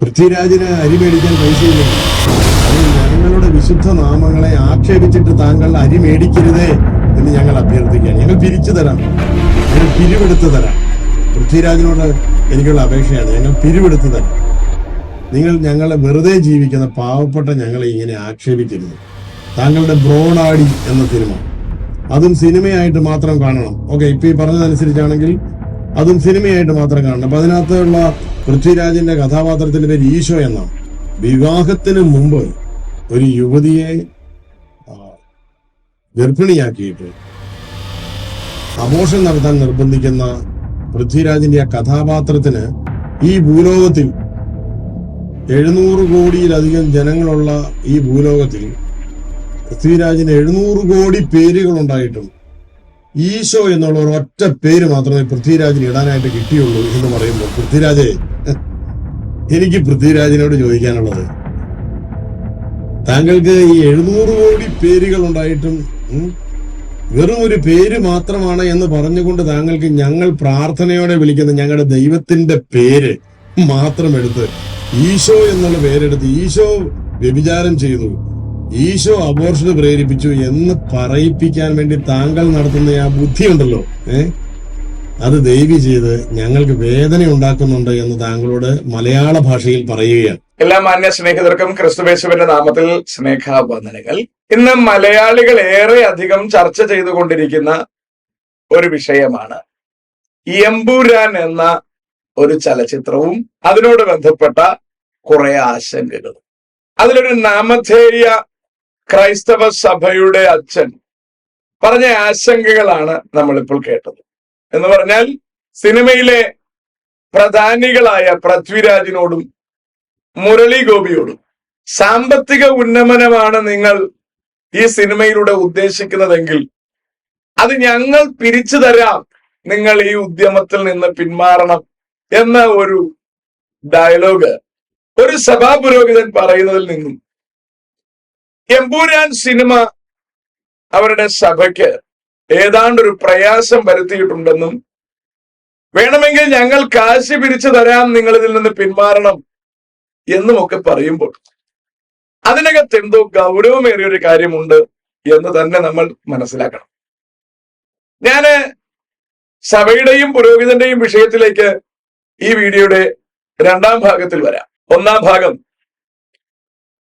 പൃഥ്വിരാജിന് അരി മേടിക്കാൻ പൈസയില്ല. അത് ഞങ്ങളുടെ വിശുദ്ധ നാമങ്ങളെ ആക്ഷേപിച്ചിട്ട് താങ്കൾ അരി മേടിക്കരുതേ എന്ന് ഞങ്ങൾ അഭ്യർത്ഥിക്കുകയാണ്. ഞങ്ങൾ പിരിച്ചു തരാം, ഞങ്ങൾ പിരിവെടുത്ത് തരാം. പൃഥ്വിരാജിനോട് എനിക്കുള്ള അപേക്ഷയാണ്, ഞങ്ങൾ പിരിവെടുത്ത് തരാം. നിങ്ങൾ ഞങ്ങളെ വെറുതെ ജീവിക്കുന്ന പാവപ്പെട്ട ഞങ്ങളെ ഇങ്ങനെ ആക്ഷേപിക്കരുത്. താങ്കളുടെ ബ്രോഡാഡി എന്ന സിനിമ അതും സിനിമയായിട്ട് മാത്രം കാണണം. ഓക്കെ, ഇപ്പൊ ഈ പറഞ്ഞതനുസരിച്ചാണെങ്കിൽ അതും സിനിമയായിട്ട് മാത്രം കാണണം. അപ്പൊ അതിനകത്തുള്ള പൃഥ്വിരാജിന്റെ കഥാപാത്രത്തിന്റെ പേര് ഈശോ എന്നാണ്. വിവാഹത്തിന് മുമ്പ് ഒരു യുവതിയെ ഗർഭിണിയാക്കിയിട്ട് അബോർഷൻ നടത്താൻ നിർബന്ധിക്കുന്ന പൃഥ്വിരാജിന്റെ ആ കഥാപാത്രത്തിന് ഈ ഭൂലോകത്തിൽ 700 കോടിയിലധികം ജനങ്ങളുള്ള ഈ ഭൂലോകത്തിൽ പൃഥ്വിരാജിന് 700 കോടി പേരുകളുണ്ടായിട്ടും ഈശോ എന്നുള്ള ഒരൊറ്റ പേര് മാത്രമേ പൃഥ്വിരാജിന് ഇടാനായിട്ട് കിട്ടിയുള്ളൂ എന്ന് പറയുമ്പോൾ, പൃഥ്വിരാജെ, എനിക്ക് പൃഥ്വിരാജിനോട് ചോദിക്കാനുള്ളത്, താങ്കൾക്ക് ഈ 700 കോടി പേരുകൾ ഉണ്ടായിട്ടും വെറും ഒരു പേര് മാത്രമാണ് എന്ന് പറഞ്ഞുകൊണ്ട് താങ്കൾക്ക് ഞങ്ങൾ പ്രാർത്ഥനയോടെ വിളിക്കുന്ന ഞങ്ങളുടെ ദൈവത്തിന്റെ പേര് മാത്രം എടുത്ത് ഈശോ എന്നുള്ള പേരെടുത്ത് ഈശോ വ്യഭിചാരം ചെയ്തു, ഈശോ അബോർഷന് പ്രേരിപ്പിച്ചു എന്ന് പറയിപ്പിക്കാൻ വേണ്ടി താങ്കൾ നടത്തുന്ന ആ ബുദ്ധിയുണ്ടല്ലോ, അത് ദയവ് ചെയ്ത് ഞങ്ങൾക്ക് വേദന ഉണ്ടാക്കുന്നുണ്ട് എന്ന് താങ്കളോട് മലയാള ഭാഷയിൽ പറയുകയാണ്. എല്ലാ മാന്യ സ്നേഹിതർക്കും ക്രിസ്തുയേശുവിന്റെ നാമത്തിൽ സ്നേഹാവന്ദനങ്ങൾ. ഇന്ന് മലയാളികൾ ഏറെ അധികം ചർച്ച ചെയ്തുകൊണ്ടിരിക്കുന്ന ഒരു വിഷയമാണ് എമ്പുരാൻ എന്ന ഒരു ചലച്ചിത്രവും അതിനോട് ബന്ധപ്പെട്ട കുറെ ആശങ്കകളും. അതിലൊരു നാമധേയ ക്രൈസ്തവ സഭയുടെ അച്ഛൻ പറഞ്ഞ ആശങ്കകളാണ് നമ്മളിപ്പോൾ കേട്ടത്. എന്ന് പറഞ്ഞാൽ സിനിമയിലെ പ്രധാനികളായ പൃഥ്വിരാജിനോടും മുരളി ഗോപിയോടും സാമ്പത്തിക ഉന്നമനമാണ് നിങ്ങൾ ഈ സിനിമയിലൂടെ ഉദ്ദേശിക്കുന്നതെങ്കിൽ അത് ഞങ്ങൾ പിരിച്ചു തരാം, നിങ്ങൾ ഈ ഉദ്യമത്തിൽ നിന്ന് പിന്മാറണം എന്ന ഒരു ഡയലോഗ് ഒരു സഭാ പുരോഹിതൻ പറയുന്നതിൽ നിന്നും എമ്പുരാൻ സിനിമ അവരുടെ സഭയ്ക്ക് ഏതാണ്ടൊരു പ്രയാസം വരുത്തിയിട്ടുണ്ടെന്നും വേണമെങ്കിൽ ഞങ്ങൾ കാശ് പിരിച്ചു തരാം, നിങ്ങൾ ഇതിൽ നിന്ന് പിന്മാറണം എന്നുമൊക്കെ പറയുമ്പോൾ അതിനകത്ത് എന്തോ ഗൗരവമേറിയ ഒരു കാര്യമുണ്ട് എന്ന് തന്നെ നമ്മൾ മനസ്സിലാക്കണം. ഞാന് സഭയുടെയും പുരോഹിതന്റെയും വിഷയത്തിലേക്ക് ഈ വീഡിയോയുടെ രണ്ടാം ഭാഗത്തിൽ വരാം. ഒന്നാം ഭാഗം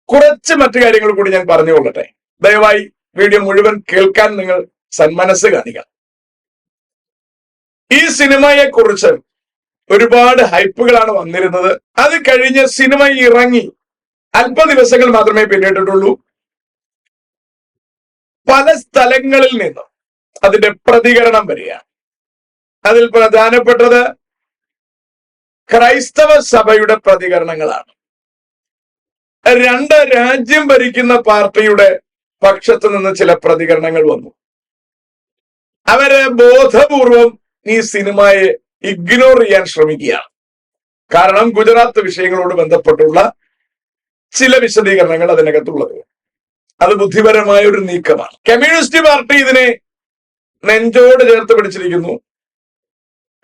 കുറച്ച് മറ്റു കാര്യങ്ങൾ കൂടി ഞാൻ പറഞ്ഞുകൊള്ളട്ടെ. ദയവായി വീഡിയോ മുഴുവൻ കേൾക്കാൻ നിങ്ങൾ സന്മനസ് കാണിക്കണം. ഈ സിനിമയെ കുറിച്ച് ഒരുപാട് ഹൈപ്പുകളാണ് വന്നിരുന്നത്. അത് കഴിഞ്ഞ് സിനിമ ഇറങ്ങി അല്പ ദിവസങ്ങൾ മാത്രമേ പിന്നിട്ടിട്ടുള്ളൂ. പല സ്ഥലങ്ങളിൽ നിന്നും അതിന്റെ പ്രതികരണം വരികയാണ്. അതിൽ പ്രധാനപ്പെട്ടത് ക്രൈസ്തവ സഭയുടെ പ്രതികരണങ്ങളാണ്. രണ്ട് രാജ്യം ഭരിക്കുന്ന പാർട്ടിയുടെ പക്ഷത്തു നിന്ന് ചില പ്രതികരണങ്ങൾ വന്നു. അവര് ബോധപൂർവം ഈ സിനിമയെ ഇഗ്നോർ ചെയ്യാൻ ശ്രമിക്കുകയാണ്. കാരണം ഗുജറാത്ത് വിഷയങ്ങളോട് ബന്ധപ്പെട്ടുള്ള ചില വിശദീകരണങ്ങൾ അതിനകത്തുള്ളത്. അത് ബുദ്ധിപരമായ ഒരു നീക്കമാണ്. കമ്മ്യൂണിസ്റ്റ് പാർട്ടി ഇതിനെ നെഞ്ചോട് ചേർത്ത് പിടിച്ചിരിക്കുന്നു.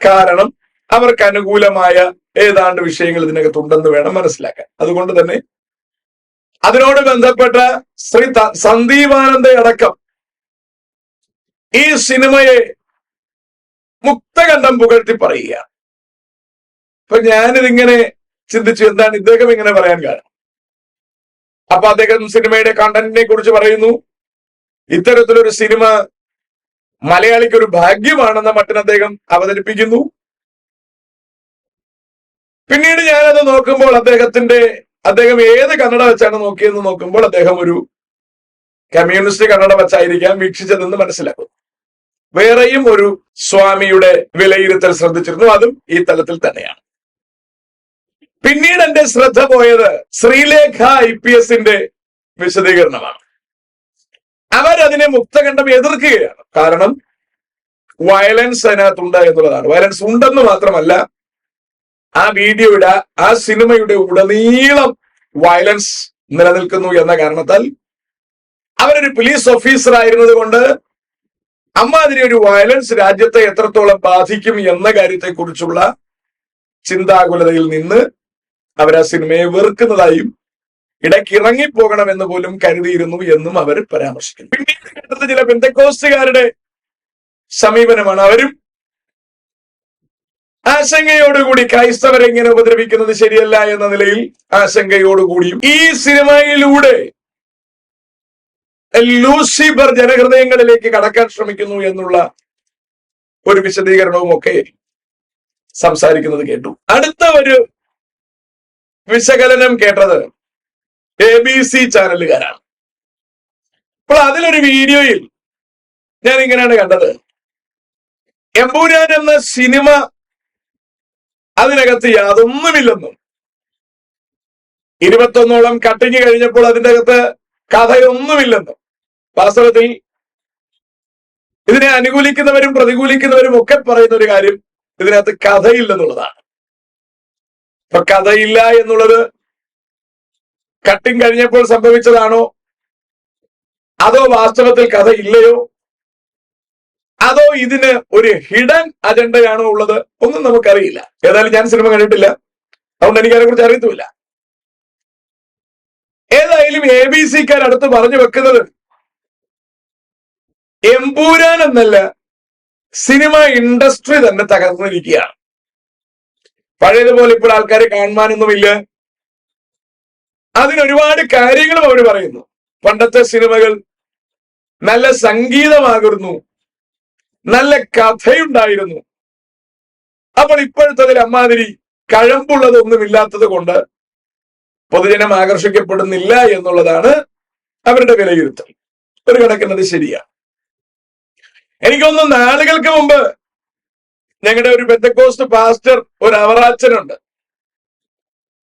കാരണം അവർക്ക് അനുകൂലമായ ഏതാണ്ട് വിഷയങ്ങൾ ഇതിനകത്തുണ്ടെന്ന് വേണം മനസ്സിലാക്കാൻ. അതുകൊണ്ട് തന്നെ അതിനോട് ബന്ധപ്പെട്ട ശ്രീ സന്ദീപാനന്ദ അടക്കം ഈ സിനിമയെ മുക്തകണ്ഠം പുകഴ്ത്തി പറയുക. അപ്പൊ ഞാനിതിങ്ങനെ ചിന്തിച്ചു, എന്താണ് ഇദ്ദേഹം ഇങ്ങനെ പറയാൻ കാരണം? അപ്പൊ അദ്ദേഹം സിനിമയുടെ കണ്ടന്റിനെ കുറിച്ച് പറയുന്നു. ഇത്തരത്തിലൊരു സിനിമ മലയാളിക്ക് ഒരു ഭാഗ്യമാണെന്ന മട്ടിന് അദ്ദേഹം അവതരിപ്പിക്കുന്നു. പിന്നീട് ഞാനത് നോക്കുമ്പോൾ അദ്ദേഹം ഏത് കന്നഡ വെച്ചാണ് നോക്കിയെന്ന് നോക്കുമ്പോൾ അദ്ദേഹം ഒരു കമ്മ്യൂണിസ്റ്റ് കന്നഡ വെച്ചായിരിക്കാം വീക്ഷിച്ചതെന്ന് മനസ്സിലാക്കുന്നു. വേറെയും ഒരു സ്വാമിയുടെ വിലയിരുത്തൽ ശ്രദ്ധിച്ചിരുന്നു, അതും ഈ തലത്തിൽ തന്നെയാണ്. പിന്നീട് എന്റെ ശ്രദ്ധ പോയത് ശ്രീലേഖ IPS വിശദീകരണമാണ്. അവരതിനെ മുക്തകണ്ഠം എതിർക്കുകയാണ്. കാരണം വയലൻസ് അതിനകത്തുണ്ട് എന്നുള്ളതാണ്. വയലൻസ് ഉണ്ടെന്ന് മാത്രമല്ല, ആ വീഡിയോയുടെ ആ സിനിമയുടെ ഉടനീളം വയലൻസ് നിലനിൽക്കുന്നു എന്ന കാരണത്താൽ അവരൊരു പോലീസ് ഓഫീസർ ആയിരുന്നത് കൊണ്ട് അമ്മാതിരി ഒരു വയലൻസ് രാജ്യത്തെ എത്രത്തോളം ബാധിക്കും എന്ന കാര്യത്തെക്കുറിച്ചുള്ള ചിന്താകുലതയിൽ നിന്ന് അവർ ആ സിനിമയെ വെറുക്കുന്നതായും ഇടയ്ക്ക് ഇറങ്ങിപ്പോകണമെന്ന് പോലും കരുതിയിരുന്നു എന്നും അവർ പരാമർശിക്കുന്നു. പിന്നീട് കേട്ടത് ചില പെന്തക്കോസ്തുകാരുടെ സമീപനമാണ്. അവരും ആശങ്കയോടുകൂടി ക്രൈസ്തവരെ ഇങ്ങനെ ഉപദ്രവിക്കുന്നത് ശരിയല്ല എന്ന നിലയിൽ ആശങ്കയോടുകൂടിയും ഈ സിനിമയിലൂടെ ലൂസിഫർ ജനഹൃദയങ്ങളിലേക്ക് കടക്കാൻ ശ്രമിക്കുന്നു എന്നുള്ള ഒരു വിശദീകരണവും ഒക്കെ സംസാരിക്കുന്നത് കേട്ടു. അടുത്ത ഒരു വിശകലനം കേട്ടത് ABC ചാനലുകാരാണ്. അപ്പോൾ അതിലൊരു വീഡിയോയിൽ ഞാൻ ഇങ്ങനെയാണ് കണ്ടത്. എമ്പുരാൻ എന്ന സിനിമ അതിനകത്ത് യാതൊന്നുമില്ലെന്നും 21ഓളം കട്ടിങ് കഴിഞ്ഞപ്പോൾ അതിൻ്റെ അകത്ത് കഥയൊന്നുമില്ലെന്നും, വാസ്തവത്തിൽ ഇതിനെ അനുകൂലിക്കുന്നവരും പ്രതികൂലിക്കുന്നവരും ഒക്കെ പറയുന്ന ഒരു കാര്യം ഇതിനകത്ത് കഥയില്ലെന്നുള്ളതാണ്. അപ്പൊ കഥയില്ല എന്നുള്ളത് കട്ടിങ് കഴിഞ്ഞപ്പോൾ സംഭവിച്ചതാണോ, അതോ വാസ്തവത്തിൽ കഥ ഇല്ലയോ, അതോ ഇതിന് ഒരു ഹിഡൻ അജണ്ടയാണോ ഉള്ളത്, ഒന്നും നമുക്കറിയില്ല. ഏതായാലും ഞാൻ സിനിമ കണ്ടിട്ടില്ല, അതുകൊണ്ട് എനിക്ക് അതിനെക്കുറിച്ച് അറിയത്തുമില്ല. ഏതായാലും ABC-ക്കാർ അടുത്ത് പറഞ്ഞു വെക്കുന്നത് എമ്പൂരാൻ എന്നല്ല, സിനിമ ഇൻഡസ്ട്രി തന്നെ തകർന്നിരിക്കുകയാണ്. പഴയതുപോലെ ഇപ്പോൾ ആൾക്കാരെ കാണുവാനൊന്നുമില്ല. അതിനൊരുപാട് കാര്യങ്ങളും അവർ പറയുന്നു. പണ്ടത്തെ സിനിമകൾ നല്ല സംഗീതമാകുന്നു, നല്ല കഥയുണ്ടായിരുന്നു. അപ്പോൾ ഇപ്പോഴത്തെ അമ്മാതിരി കഴമ്പുള്ളതൊന്നുമില്ലാത്തത് കൊണ്ട് പൊതുജനം ആകർഷിക്കപ്പെടുന്നില്ല എന്നുള്ളതാണ് അവരുടെ വിലയിരുത്തൽ. ഒരു കണക്കിനത് ശരിയാണ്. എനിക്കൊന്ന് നാളുകൾക്ക് മുമ്പ് ഞങ്ങളുടെ ഒരു പെന്തക്കോസ്റ്റ് പാസ്റ്റർ, ഒരു അവറാച്ചനുണ്ട്,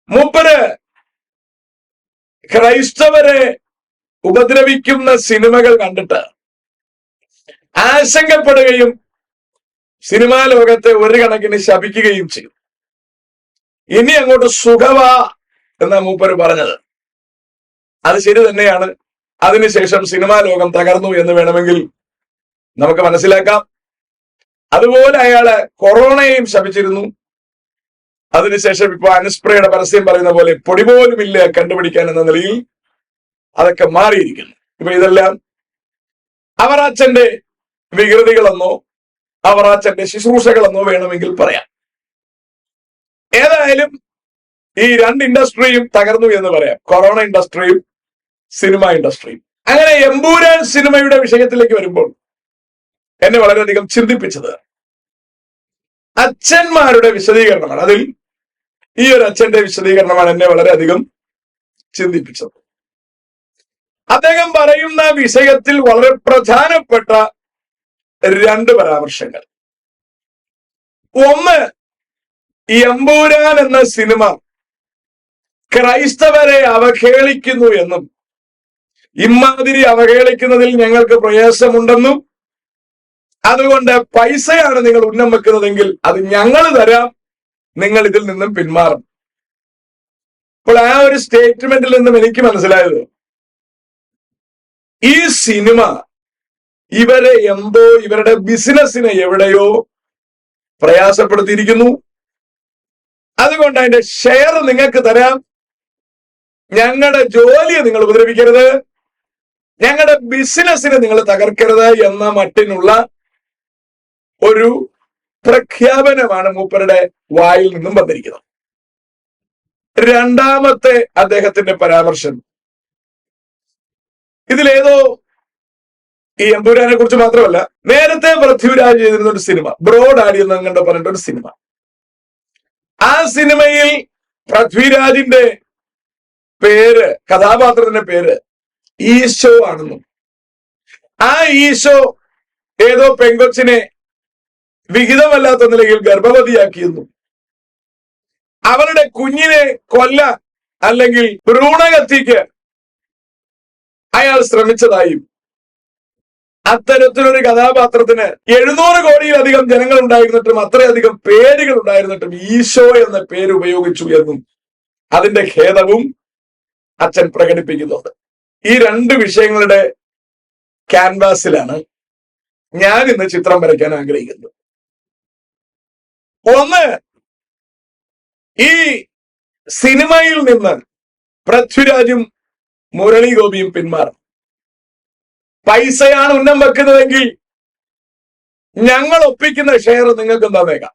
മൂപ്പര് ക്രൈസ്തവരെ ഉപദ്രവിക്കുന്ന സിനിമകൾ കണ്ടിട്ട് ആശങ്കപ്പെടുകയും സിനിമാ ലോകത്തെ ഒരു കണക്കിന് ശപിക്കുകയും ചെയ്യും. ഇനി അങ്ങോട്ട് സുഖവാ എന്നാ മൂപ്പര് പറഞ്ഞത്. അത് ശരി തന്നെയാണ്. അതിനുശേഷം സിനിമാ ലോകം തകർന്നു എന്ന് വേണമെങ്കിൽ നമുക്ക് മനസ്സിലാക്കാം. അതുപോലെ അയാള് കൊറോണയെയും ശപിച്ചിരുന്നു. അതിനുശേഷം ഇപ്പൊ അനുസ്പ്രയുടെ പരസ്യം പറയുന്ന പോലെ പൊടി പോലും ഇല്ല കണ്ടുപിടിക്കാൻ എന്ന നിലയിൽ അതൊക്കെ മാറിയിരിക്കുന്നു. ഇപ്പൊ ഇതെല്ലാം അവറാച്ചന്റെ വികൃതികളെന്നോ അവറാച്ചന്റെ ശുശ്രൂഷകളെന്നോ വേണമെങ്കിൽ പറയാം. ഏതായാലും ഈ രണ്ട് ഇൻഡസ്ട്രിയും തകർന്നു എന്ന് പറയാം, കൊറോണ ഇൻഡസ്ട്രിയും സിനിമ ഇൻഡസ്ട്രിയും. അങ്ങനെ എമ്പൂരാൻ സിനിമയുടെ വിഷയത്തിലേക്ക് വരുമ്പോൾ എന്നെ വളരെയധികം ചിന്തിപ്പിച്ചത് അച്ഛന്മാരുടെ വിശദീകരണമാണ്. അതിൽ ഈ ഒരു അച്ഛന്റെ വിശദീകരണമാണ് എന്നെ വളരെയധികം ചിന്തിപ്പിച്ചത്. അദ്ദേഹം പറയുന്ന വിഷയത്തിൽ വളരെ പ്രധാനപ്പെട്ട രണ്ട് പരാമർശങ്ങൾ. ഒന്ന്, ഈ എമ്പൂരാൻ എന്ന സിനിമ ക്രൈസ്തവരെ അവഹേളിക്കുന്നു എന്നും ഇമാതിരി അവഹേളിക്കുന്നതിൽ ഞങ്ങൾക്ക് പ്രയാസമുണ്ടെന്നും അതുകൊണ്ട് പൈസയാണ് നിങ്ങൾ ഉന്നം വെക്കുന്നതെങ്കിൽ അത് ഞങ്ങൾ തരാം, നിങ്ങൾ ഇതിൽ നിന്നും പിന്മാറും. അപ്പോൾ ആ ഒരു സ്റ്റേറ്റ്മെന്റിൽ നിന്നും എനിക്ക് മനസ്സിലായത് ഈ സിനിമ ഇവരെ എന്തോ ഇവരുടെ ബിസിനസിനെ എവിടെയോ പ്രയാസപ്പെടുത്തിയിരിക്കുന്നു. അതുകൊണ്ട് അതിന്റെ ഷെയർ നിങ്ങൾക്ക് തരാം, ഞങ്ങളുടെ ജോലിയെ നിങ്ങൾ ഉപദ്രവിക്കരുത്, ഞങ്ങളുടെ ബിസിനസിനെ നിങ്ങൾ തകർക്കരുത് എന്ന മട്ടിനുള്ള ഒരു പ്രഖ്യാപനമാണ് മൂപ്പരുടെ വായിൽ നിന്നും വന്നിരിക്കുന്നത്. രണ്ടാമത്തെ അദ്ദേഹത്തിന്റെ പരാമർശം, ഇതിലേതോ ഈ എമ്പുരാനെ കുറിച്ച് മാത്രമല്ല, നേരത്തെ പൃഥ്വിരാജ് ചെയ്തിരുന്ന ഒരു സിനിമ ബ്രോഡ് ആടി എന്നങ്ങണ്ട് പറഞ്ഞിട്ട് ഒരു സിനിമ. ആ സിനിമയിൽ പൃഥ്വിരാജിന്റെ പേര്, കഥാപാത്രത്തിന്റെ പേര് ഈശോ ആണെന്നും ആ ഈശോ ഏതോ പെങ്കൊച്ചിനെ വിഹിതമല്ലാത്ത നിലയിൽ ഗർഭവതിയാക്കിയെന്നും അവരുടെ കുഞ്ഞിനെ കൊല്ലാൻ അല്ലെങ്കിൽ ഭ്രൂണഹത്യക്ക് അയാൾ ശ്രമിച്ചതായും അത്തരത്തിലൊരു കഥാപാത്രത്തിന് 700 കോടിയിലധികം ജനങ്ങൾ ഉണ്ടായിരുന്നിട്ടും അത്രയധികം പേരുകൾ ഉണ്ടായിരുന്നിട്ടും ഈശോ എന്ന പേര് ഉപയോഗിച്ചു എന്നും അതിന്റെ ഖേദവും അച്ഛൻ പ്രകടിപ്പിക്കുന്നുണ്ട്. ഈ രണ്ട് വിഷയങ്ങളുടെ ക്യാൻവാസിലാണ് ഞാൻ ഇന്ന് ചിത്രം വരയ്ക്കാൻ ആഗ്രഹിക്കുന്നത്. ഒന്ന്, ഈ സിനിമയിൽ നിന്ന് പൃഥ്വിരാജും മുരളി ഗോപിയും പിന്മാറും. പൈസയാണ് ഉന്നം വെക്കുന്നതെങ്കിൽ ഞങ്ങൾ ഒപ്പിക്കുന്ന ഷെയർ നിങ്ങൾക്ക് തന്നേക്കാം.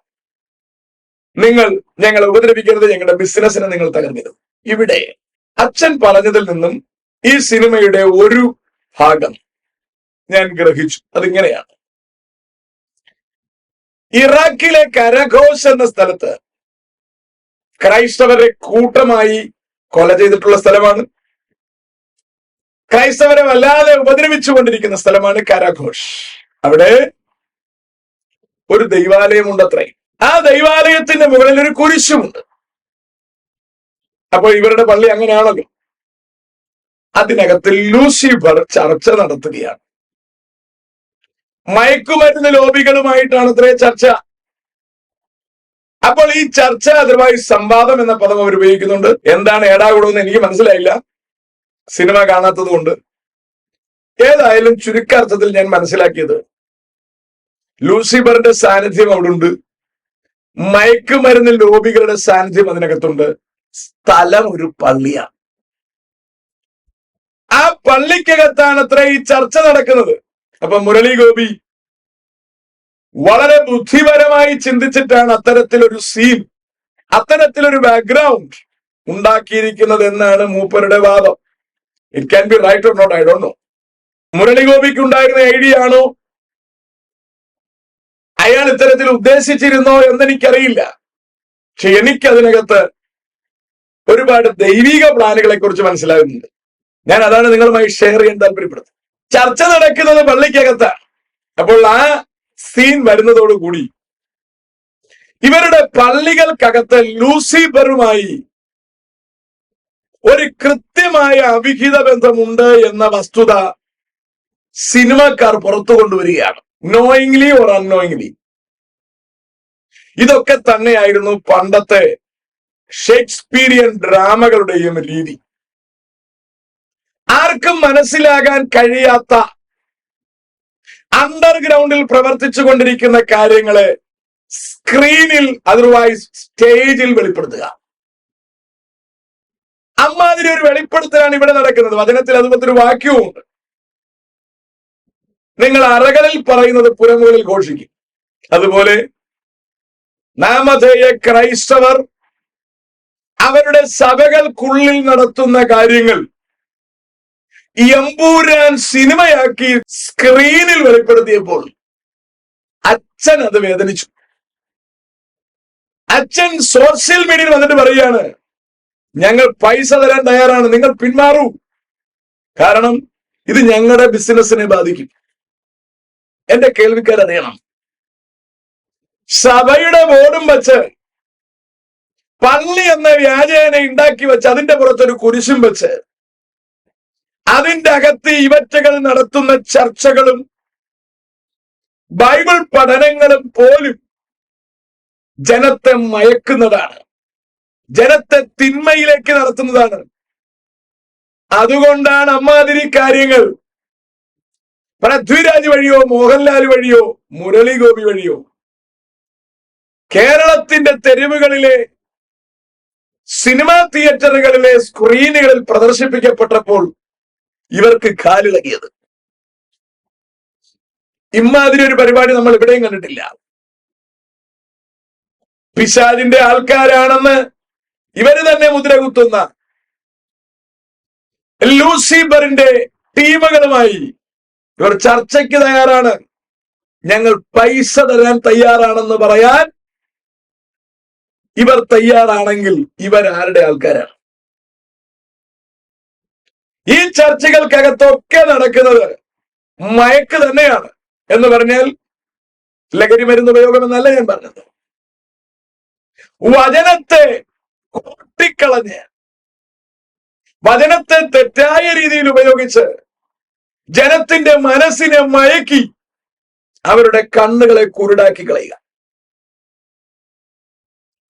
നിങ്ങൾ ഞങ്ങളെ ഉപദ്രവിക്കരുത്, ഞങ്ങളുടെ ബിസിനസിനെ നിങ്ങൾ തകർക്കരുത്. ഇവിടെ അച്ഛൻ പറഞ്ഞതിൽ നിന്നും ഈ സിനിമയുടെ ഒരു ഭാഗം ഞാൻ ഗ്രഹിച്ചു. അതിങ്ങനെയാണ്: ഇറാഖിലെ കരഘോഷ് എന്ന സ്ഥലത്ത് ക്രൈസ്തവരെ കൂട്ടമായി കൊല ചെയ്തിട്ടുള്ള സ്ഥലമാണ്. ക്രൈസ്തവരെ വല്ലാതെ ഉപദ്രവിച്ചുകൊണ്ടിരിക്കുന്ന സ്ഥലമാണ് കരഘോഷ്. അവിടെ ഒരു ദൈവാലയമുണ്ടത്രേ. ആ ദൈവാലയത്തിന്റെ മുകളിൽ ഒരു കുരിശുമുണ്ട്. അപ്പോൾ ഇവരുടെ പള്ളി അങ്ങനെയാണല്ലോ. അതിനകത്ത് ലൂസിഫർ ചർച്ച നടത്തുകയാണ്. മയക്കുമരുന്ന് ലോബികളുമായിട്ടാണ് അത്രേ ചർച്ച. അപ്പോൾ ഈ ചർച്ച, അതർവൈസ് സംവാദം എന്ന പദം അവർ ഉപയോഗിക്കുന്നുണ്ട്. എന്താണ് ഏടാകൂടമെന്ന് എനിക്ക് മനസ്സിലായില്ല, സിനിമ കാണാത്തത് കൊണ്ട്. ഏതായാലും ചുരുക്കാർത്ഥത്തിൽ ഞാൻ മനസ്സിലാക്കിയത്, ലൂസിഫറിന്റെ സാന്നിധ്യം അവിടെ ഉണ്ട്, മയക്കുമരുന്ന് ലോബികളുടെ സാന്നിധ്യം അതിനകത്തുണ്ട്. സ്ഥലം ഒരു പള്ളിയാണ്. ആ പള്ളിക്കകത്താണ് അത്ര ഈ ചർച്ച നടക്കുന്നത്. അപ്പൊ മുരളി ഗോപി വളരെ ബുദ്ധിപരമായി ചിന്തിച്ചിട്ടാണ് അത്തരത്തിലൊരു സീൻ, അത്തരത്തിലൊരു ബാക്ക്ഗ്രൗണ്ട് ഉണ്ടാക്കിയിരിക്കുന്നത് എന്നാണ് മൂപ്പരുടെ വാദം. It can be right or not, I don't know. Murali ഗോപിക്ക് ഉണ്ടായിരുന്ന ഐഡിയ ആണോ, അയാൾ ഇത്തരത്തിൽ ഉദ്ദേശിച്ചിരുന്നോ എന്നെനിക്കറിയില്ല. പക്ഷെ എനിക്കതിനകത്ത് ഒരുപാട് ദൈവിക പ്ലാനുകളെ കുറിച്ച് മനസ്സിലാകുന്നുണ്ട്. ഞാൻ അതാണ് നിങ്ങളുമായി ഷെയർ ചെയ്യാൻ താല്പര്യപ്പെടുന്നത്. ചർച്ച നടക്കുന്നത് പള്ളിക്കകത്താണ്. അപ്പോൾ ആ സീൻ വരുന്നതോടുകൂടി ഇവരുടെ പള്ളികൾക്കകത്ത് ലൂസിഫറുമായി ഒരു കൃത്യമായ അവിഹിത ബന്ധമുണ്ട് എന്ന വസ്തുത സിനിമക്കാർ പുറത്തു കൊണ്ടുവരികയാണ്, നോയിങ്ലി ഓർ അൺനോയിങ്ലി. ഇതൊക്കെ തന്നെയായിരുന്നു പണ്ടത്തെ ഷേക്സ്പീരിയൻ ഡ്രാമകളുടെയും രീതി. ആർക്കും മനസ്സിലാകാൻ കഴിയാത്ത അണ്ടർഗ്രൗണ്ടിൽ പ്രവർത്തിച്ചു കൊണ്ടിരിക്കുന്ന കാര്യങ്ങളെ സ്ക്രീനിൽ, അതർവൈസ് സ്റ്റേജിൽ വെളിപ്പെടുത്തുക. അമ്മാതിരി ഒരു വെളിപ്പെടുത്തലാണ് ഇവിടെ നടക്കുന്നത്. വചനത്തിൽ അതുപോലത്തെ ഒരു വാക്യവുമുണ്ട്: നിങ്ങൾ അറകളിൽ പറയുന്നത് പുറമുകളിൽ ഘോഷിക്കും. അതുപോലെ നാമധേയ ക്രൈസ്തവർ അവരുടെ സഭകൾക്കുള്ളിൽ നടത്തുന്ന കാര്യങ്ങൾ എമ്പൂരാൻ സിനിമയാക്കി സ്ക്രീനിൽ വെളിപ്പെടുത്തിയപ്പോൾ അച്ഛൻ അത് വേദനിച്ചു. അച്ഛൻ സോഷ്യൽ മീഡിയയിൽ വന്നിട്ട് പറയുകയാണ്, ഞങ്ങൾ പൈസ തരാൻ തയ്യാറാണ്, നിങ്ങൾ പിന്മാറൂ, കാരണം ഇത് ഞങ്ങളുടെ ബിസിനസിനെ ബാധിക്കും. എന്റെ കേൾവിക്കാരറിയണം, സഭയുടെ ബോർഡും വെച്ച് പള്ളി എന്ന വ്യാജേന ഉണ്ടാക്കി വെച്ച് അതിന്റെ പുറത്തൊരു കുരിശും വെച്ച് അതിന്റെ അകത്ത് ഇവറ്റകൾ നടത്തുന്ന ചർച്ചകളും ബൈബിൾ പഠനങ്ങളും പോലും ജനത്തെ മയക്കുന്നതാണ്, ജനത്തെ തിന്മയിലേക്ക് നടത്തുന്നതാണ്. അതുകൊണ്ടാണ് അമ്മാതിരി കാര്യങ്ങൾ പൃഥ്വിരാജ് വഴിയോ മോഹൻലാൽ വഴിയോ മുരളി ഗോപി വഴിയോ കേരളത്തിന്റെ തെരുവുകളിലെ സിനിമാ തിയേറ്ററുകളിലെ സ്ക്രീനുകളിൽ പ്രദർശിപ്പിക്കപ്പെട്ടപ്പോൾ ഇവർക്ക് കാലിളകിയത്. ഇമ്മാതിരി ഒരു പരിപാടി നമ്മൾ എവിടെയും കണ്ടിട്ടില്ല. പിശാചിന്റെ ആൾക്കാരാണെന്ന് ഇവര് തന്നെ മുദ്ര കുത്തുന്ന ലൂസിഫറിന്റെ ടീമുകളുമായി ഇവർ ചർച്ചയ്ക്ക് തയ്യാറാണ്. ഞങ്ങൾ പൈസ തരാൻ തയ്യാറാണെന്ന് പറയാൻ ഇവർ തയ്യാറാണെങ്കിൽ ഇവരാരുടെ ആൾക്കാരാണ്? ഈ ചർച്ചകൾക്കകത്തൊക്കെ നടക്കുന്നത് മയക്ക് തന്നെയാണ്. എന്ന് പറഞ്ഞാൽ ലഹരി മരുന്ന് ഉപയോഗം എന്നല്ല ഞാൻ പറഞ്ഞത്. വചനത്തെ കൂട്ടിക്കളഞ്ഞ്, വചനത്തെ തെറ്റായ രീതിയിൽ ഉപയോഗിച്ച് ജനത്തിന്റെ മനസ്സിനെ മയക്കി അവരുടെ കണ്ണുകളെ കുരുടാക്കി കളയുക.